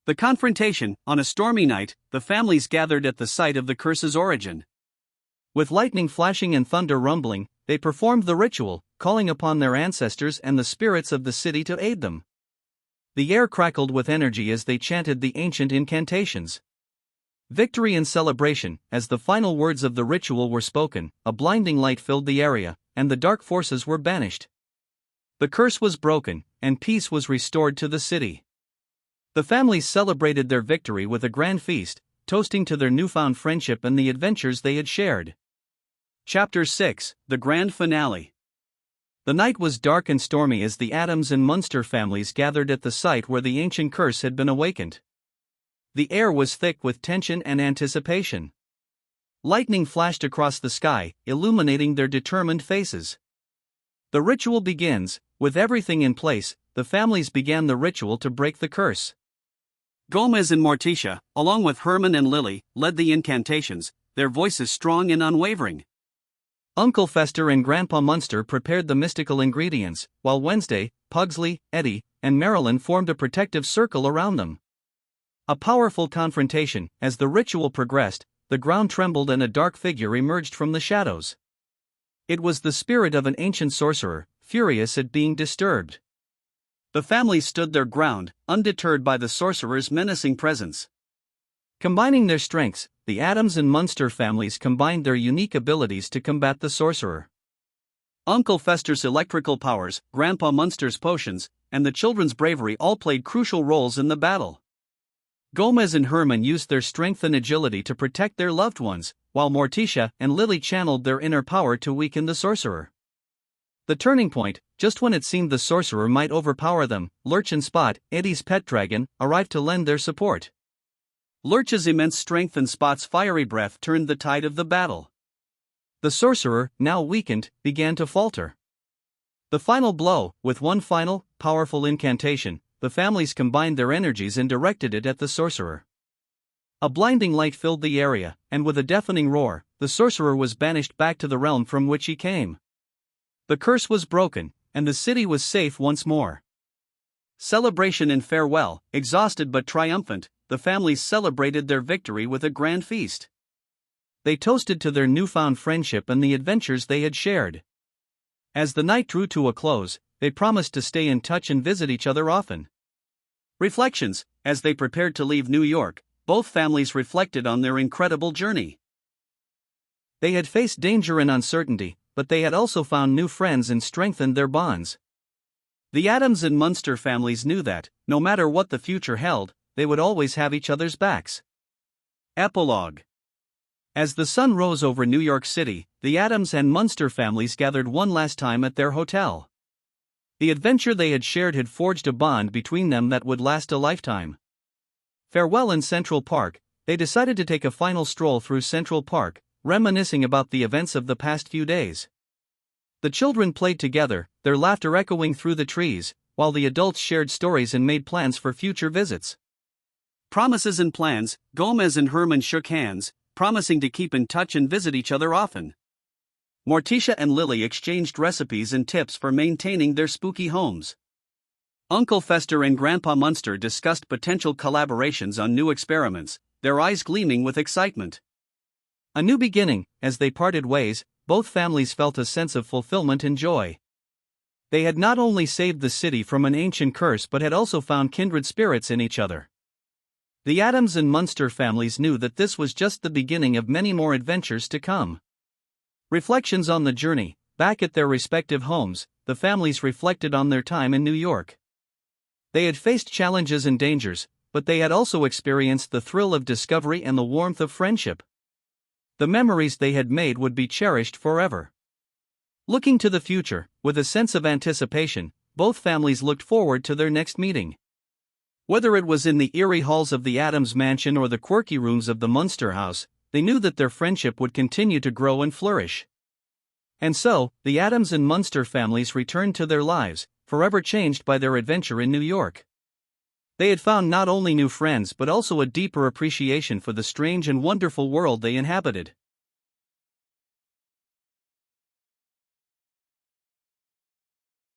The confrontation. On a stormy night, the families gathered at the site of the curse's origin. With lightning flashing and thunder rumbling, they performed the ritual, calling upon their ancestors and the spirits of the city to aid them. The air crackled with energy as they chanted the ancient incantations. Victory and celebration. As the final words of the ritual were spoken, a blinding light filled the area, and the dark forces were banished. The curse was broken, and peace was restored to the city. The families celebrated their victory with a grand feast, toasting to their newfound friendship and the adventures they had shared. Chapter 6: The Grand Finale. The night was dark and stormy as the Addams and Munster families gathered at the site where the ancient curse had been awakened. The air was thick with tension and anticipation. Lightning flashed across the sky, illuminating their determined faces. The ritual begins. With everything in place, the families began the ritual to break the curse. Gomez and Morticia, along with Herman and Lily, led the incantations, their voices strong and unwavering. Uncle Fester and Grandpa Munster prepared the mystical ingredients, while Wednesday, Pugsley, Eddie, and Marilyn formed a protective circle around them. A powerful confrontation. As the ritual progressed, the ground trembled and a dark figure emerged from the shadows. It was the spirit of an ancient sorcerer, furious at being disturbed. The families stood their ground, undeterred by the sorcerer's menacing presence. Combining their strengths, the Addams and Munster families combined their unique abilities to combat the sorcerer. Uncle Fester's electrical powers, Grandpa Munster's potions, and the children's bravery all played crucial roles in the battle. Gomez and Herman used their strength and agility to protect their loved ones, while Morticia and Lily channeled their inner power to weaken the sorcerer. The turning point, just when it seemed the sorcerer might overpower them, Lurch and Spot, Eddie's pet dragon, arrived to lend their support. Lurch's immense strength and Spot's fiery breath turned the tide of the battle. The sorcerer, now weakened, began to falter. The final blow. With one final, powerful incantation, the families combined their energies and directed it at the sorcerer. A blinding light filled the area, and with a deafening roar, the sorcerer was banished back to the realm from which he came. The curse was broken, and the city was safe once more. Celebration and farewell. Exhausted but triumphant, the families celebrated their victory with a grand feast. They toasted to their newfound friendship and the adventures they had shared. As the night drew to a close, they promised to stay in touch and visit each other often. Reflections. As they prepared to leave New York, both families reflected on their incredible journey. They had faced danger and uncertainty, but they had also found new friends and strengthened their bonds. The Addams and Munster families knew that, no matter what the future held, they would always have each other's backs. Epilogue. As the sun rose over New York City, the Addams and Munster families gathered one last time at their hotel. The adventure they had shared had forged a bond between them that would last a lifetime. Farewell in Central Park, they decided to take a final stroll through Central Park, reminiscing about the events of the past few days. The children played together, their laughter echoing through the trees, while the adults shared stories and made plans for future visits. Promises and plans. Gomez and Herman shook hands, promising to keep in touch and visit each other often. Morticia and Lily exchanged recipes and tips for maintaining their spooky homes. Uncle Fester and Grandpa Munster discussed potential collaborations on new experiments, their eyes gleaming with excitement. A new beginning. As they parted ways, both families felt a sense of fulfillment and joy. They had not only saved the city from an ancient curse but had also found kindred spirits in each other. The Addams and Munster families knew that this was just the beginning of many more adventures to come. Reflections on the journey. Back at their respective homes, the families reflected on their time in New York. They had faced challenges and dangers, but they had also experienced the thrill of discovery and the warmth of friendship. The memories they had made would be cherished forever. Looking to the future, with a sense of anticipation, both families looked forward to their next meeting. Whether it was in the eerie halls of the Addams mansion or the quirky rooms of the Munster house, they knew that their friendship would continue to grow and flourish. And so, the Addams and Munster families returned to their lives, forever changed by their adventure in New York. They had found not only new friends but also a deeper appreciation for the strange and wonderful world they inhabited.